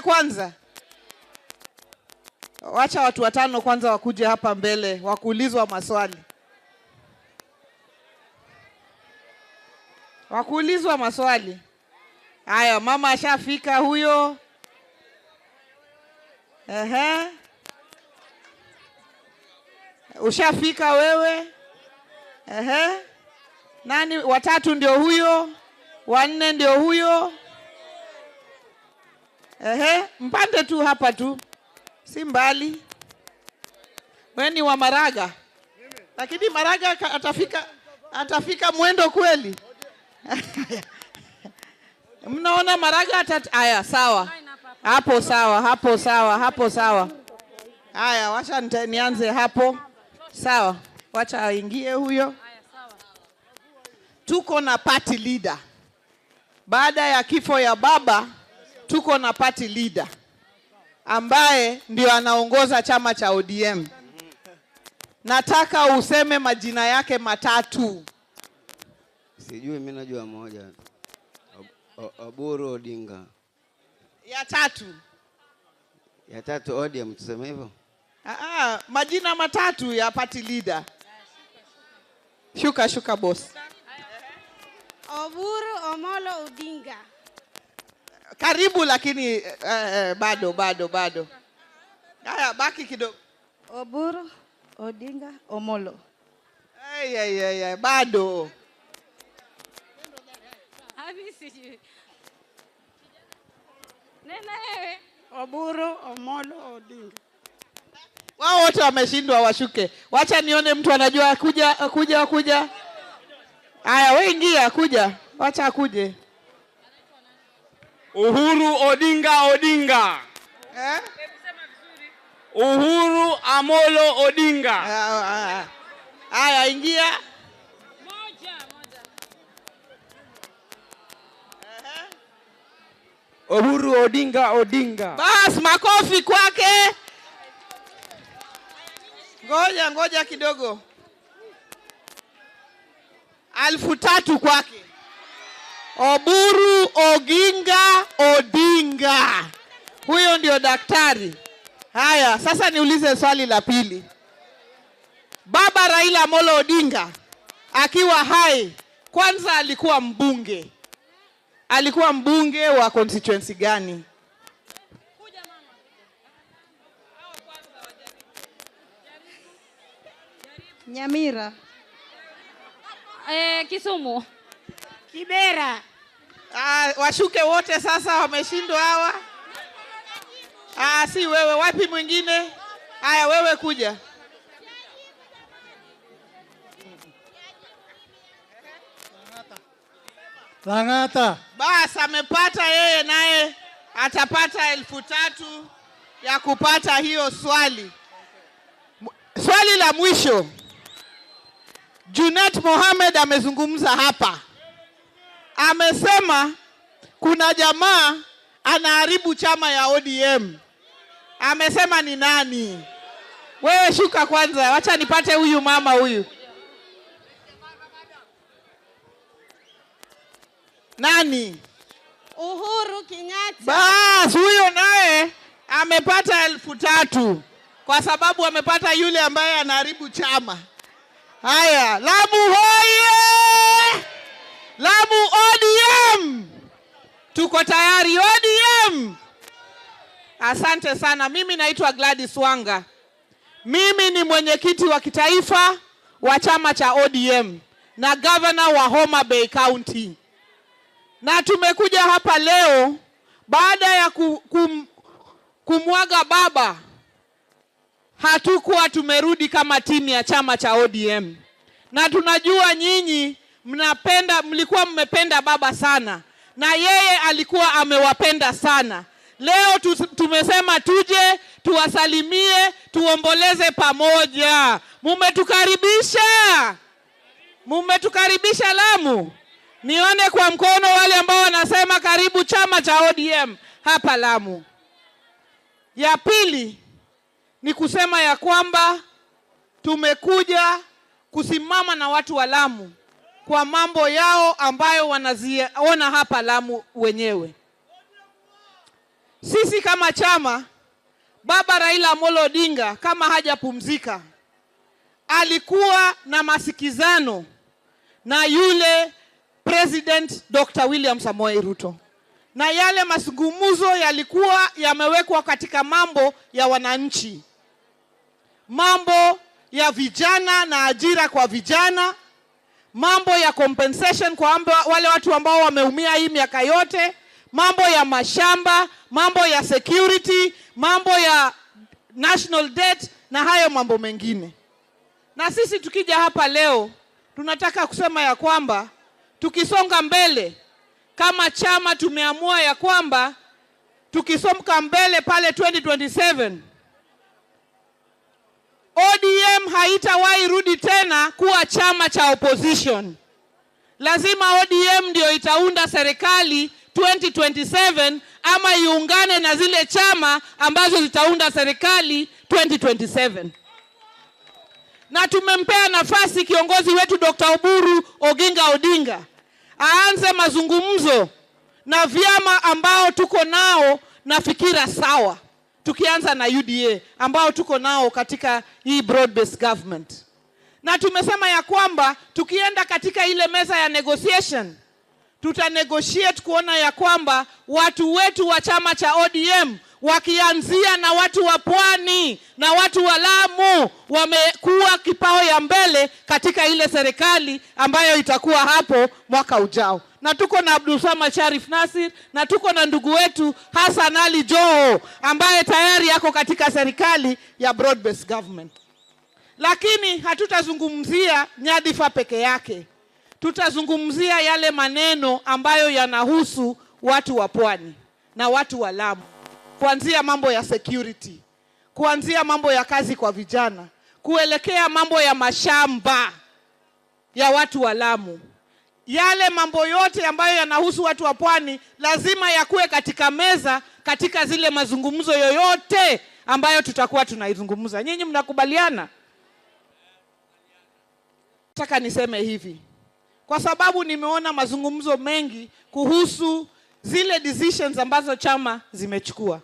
kwanza. Wacha watu watano kwanza wakuje hapa mbele wakuulizwa maswali. Wakuulizwa maswali. Haya, mama ashafika huyo. Ushafika wewe? Nani watatu ndio huyo? Wanne ndio huyo? Mpande tu hapa tu. Si mbali. Wewe ni wa Maraga. Lakini Maraga atafika mwendo kweli? Mnaona Maraga haya sawa. Hapo sawa. Haya, wacha nianze hapo. Sawa. Wacha aingie huyo. Tuko na party leader. Baada ya kifo ya baba, tuko na party leader ambaye ndio anaongoza chama cha ODM. Nataka useme majina yake matatu. Sijui, mimi najua moja. Uhuru Odinga. Ya tatu ODM, tuseme hivyo? Majina matatu ya party leader. Shuka boss. Uhuru Omolo Odinga. Karibu lakini bado. Haya, baki kidogo. Uhuru Odinga Omolo. Bado. Uhuru Omolo Odinga. Wao wote wameshindwa, washuke. Wacha nione mtu anajua kuja. Haya, wewe ingia, kuja. Wacha akuje. Uhuru Odinga. Uhuru Amolo Odinga. Haya, ingia. Moja. Uhuru Odinga. Bas, makofi kwake. Ngoja kidogo. 3,000 kwake. Uhuru Odinga. Huyo ndio daktari. Haya, sasa niulize swali la pili. Baba Raila Amolo Odinga akiwa hai, kwanza alikuwa mbunge. Alikuwa mbunge wa constituency gani? Nyamira. Kisumu. Kibera. Washuke wote sasa, wameshindwa hawa. Si wewe, wapi mwingine? Haya, wewe kuja. Langata. Bas, amepata yeye, naye atapata 3,000 ya kupata hiyo swali. Swali la mwisho. Junet Mohamed amezungumza hapa. Amesema kuna jamaa anaharibu chama ya ODM. Amesema ni nani? Wewe shuka kwanza, wacha nipate huyu mama huyu. Nani? Uhuru Kenyatta. Bas, huyo naye amepata 3,000 kwa sababu amepata yule ambaye anaharibu chama. Haya, Lamu hoye! Lamu ODM! Tuko tayari ODM! Asante sana. Mimi naitwa Gladys Wanga. Mimi ni mwenyekiti wa kitaifa wa chama cha ODM na governor wa Homa Bay County. Na tumekuja hapa leo baada ya kumwaga baba. Hatukuwa tumerudi kama timu ya chama cha ODM. Na tunajua nyinyi mlikuwa mmependa baba sana. Na yeye alikuwa amewapenda sana. Leo tumesema tuje, tuwasalimie, tuomboleze pamoja. Mumetukaribisha Lamu. Nione kwa mkono wale ambao wanasema karibu chama cha ODM hapa Lamu. Ya pili ni kusema ya kwamba tumekuja kusimama na watu wa Lamu kwa mambo yao ambayo wanaziona hapa Lamu wenyewe. sisi kama chama, Baba Raila Amolo Odinga kama hajapumzika, alikuwa na masikizano na yule President Dr. William Samoei Ruto. Na yale mazungumzo yalikuwa yamewekwa katika mambo ya wananchi, mambo ya vijana na ajira kwa vijana, mambo ya compensation kwa wale watu ambao wameumia hii miaka yote, mambo ya mashamba, mambo ya security, mambo ya national debt na hayo mambo mengine. Na sisi tukija hapa leo, tunataka kusema ya kwamba tukisonga mbele kama chama, tumeamua ya kwamba tukisonga mbele pale 2027, ODM haitawahi rudi tena kuwa chama cha opposition. Lazima ODM ndio itaunda serikali 2027 ama iungane na zile chama ambazo zitaunda serikali 2027. Na tumempea nafasi kiongozi wetu Dr. Uhuru Oginga Odinga aanze mazungumzo na vyama ambao tuko nao na fikira sawa, tukianza na UDA ambao tuko nao katika hii broad based government. Na tumesema ya kwamba tukienda katika ile meza ya negotiation, tutanegotiate kuona ya kwamba watu wetu wa chama cha ODM, wakianzia na watu wa Pwani na watu wa Lamu, wamekuwa kipao ya mbele katika ile serikali ambayo itakuwa hapo mwaka ujao. Na tuko na Abdulswamad Sharif Nassir, na tuko na ndugu wetu Hassan Ali Joho ambaye tayari yako katika serikali ya broad based government. Lakini hatutazungumzia nyadhifa peke yake. Tutazungumzia yale maneno ambayo yanahusu watu wa Pwani na watu wa Lamu. Kuanzia mambo ya security, kuanzia mambo ya kazi kwa vijana, kuelekea mambo ya mashamba ya watu wa Lamu. Yale mambo yote ambayo yanahusu watu wa Pwani lazima yakuwe katika meza, katika zile mazungumzo yoyote ambayo tutakuwa tunaizungumza. Nyinyi mnakubaliana? Nataka niseme hivi, kwa sababu nimeona mazungumzo mengi kuhusu zile decisions ambazo chama zimechukua.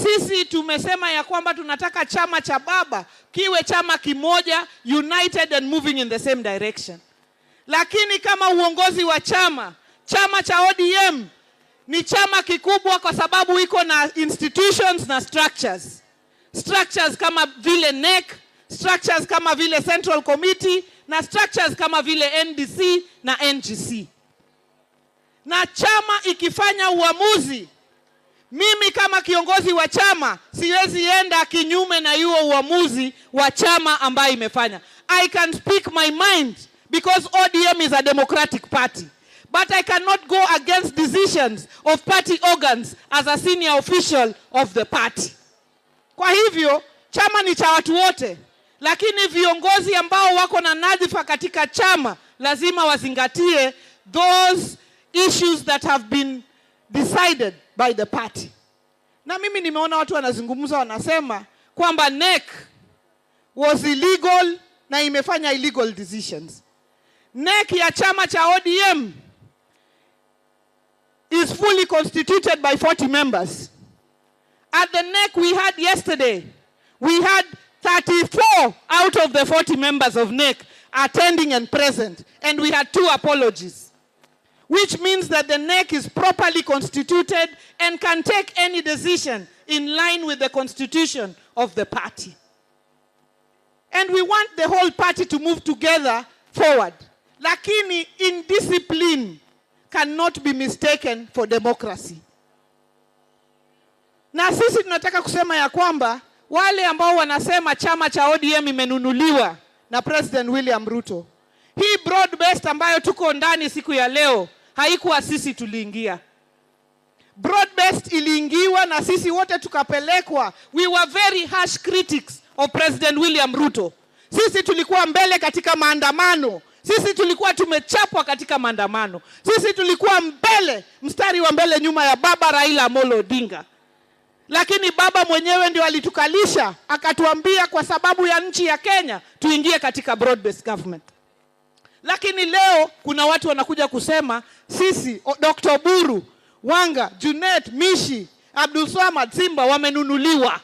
Sisi tumesema ya kwamba tunataka chama cha baba kiwe chama kimoja, united and moving in the same direction. Lakini kama uongozi wa chama cha ODM ni chama kikubwa kwa sababu iko na institutions na structures. Structures kama vile NEC, structures kama vile Central Committee, na structures kama vile NDC na NGC. Na chama ikifanya uamuzi, mimi kama kiongozi wa chama siwezi enda kinyume na hiyo uamuzi wa chama ambayo imefanya. I can speak my mind because ODM is a democratic party. But I cannot go against decisions of party organs as a senior official of the party. Kwa hivyo, chama ni cha watu wote, lakini viongozi ambao wako na nadhifa katika chama lazima wazingatie those issues that have been decided by the party. Na mimi nimeona watu wanazungumza wanasema kwamba NEC was illegal na imefanya illegal decisions. NEC ya chama cha ODM is fully constituted by 40 members. At the NEC we had yesterday, we had 34 out of the 40 members of NEC attending and present, and we had 2 apologies. Which means that the NEC is properly constituted and can take any decision in line with the constitution of the party. And we want the whole party to move together forward. Lakini indiscipline cannot be mistaken for democracy. Na sisi tunataka kusema ya kwamba wale ambao wanasema chama cha ODM imenunuliwa na President William Ruto, hii broad based ambayo tuko ndani siku ya leo haikuwa sisi tuliingia. Broad based iliingiwa na sisi wote tukapelekwa. We were very harsh critics of President William Ruto. Sisi tulikuwa mbele katika maandamano. Sisi tulikuwa tumechapwa katika maandamano. Sisi tulikuwa mbele, mstari wa mbele nyuma ya Baba Raila Amolo Odinga. Lakini baba mwenyewe ndio alitukalisha, akatuambia kwa sababu ya nchi ya Kenya tuingie katika broad based government. Lakini leo kuna watu wanakuja kusema sisi Dr. Uhuru, Wanga, Junet, Mishi Abdulswamad Simba wamenunuliwa.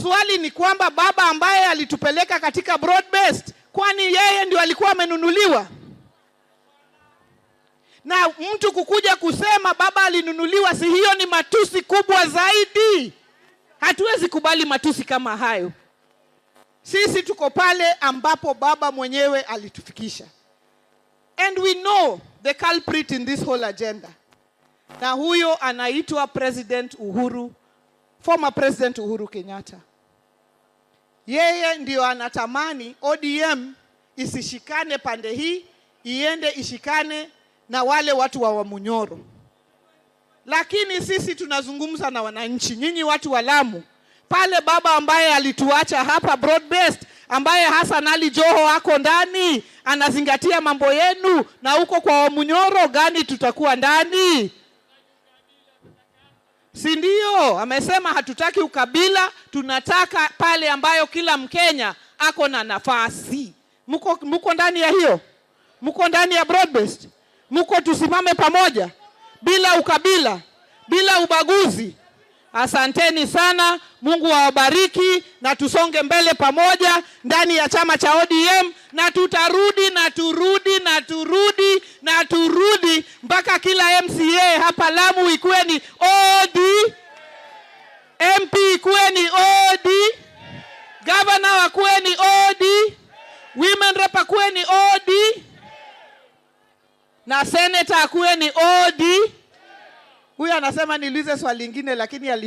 Swali ni kwamba baba ambaye alitupeleka katika broad based, kwani yeye ndio alikuwa amenunuliwa? Na mtu kukuja kusema baba alinunuliwa, si hiyo ni matusi kubwa zaidi? Hatuwezi kubali matusi kama hayo. Sisi tuko pale ambapo baba mwenyewe alitufikisha. And we know the culprit in this whole agenda. Na huyo anaitwa President Uhuru, former President Uhuru Kenyatta. Yeye ndio anatamani ODM isishikane pande hii, iende ishikane na wale watu wa Wamunyoro. Lakini sisi tunazungumza na wananchi, nyinyi watu wa Lamu. Pale baba ambaye alituacha hapa broad based, ambaye Hassan Ali Joho ako ndani, anazingatia mambo yenu, na huko kwa Wamunyoro gani tutakuwa ndani? Si ndio? Amesema hatutaki ukabila, tunataka pale ambayo kila Mkenya ako na nafasi. Muko ndani ya hiyo? Muko ndani ya broad based? Muko tusimame pamoja bila ukabila, bila ubaguzi? Asanteni sana, Mungu awabariki, na tusonge mbele pamoja ndani ya chama cha ODM, na tutarudi na turudi na turudi na turudi mpaka kila MCA hapa Lamu ikuwe ni OD, MP ikuwe ni OD, governor akuwe ni OD, women rep akuwe ni OD, na senator akuwe ni OD. Huyu anasema niulize swali lingine lakini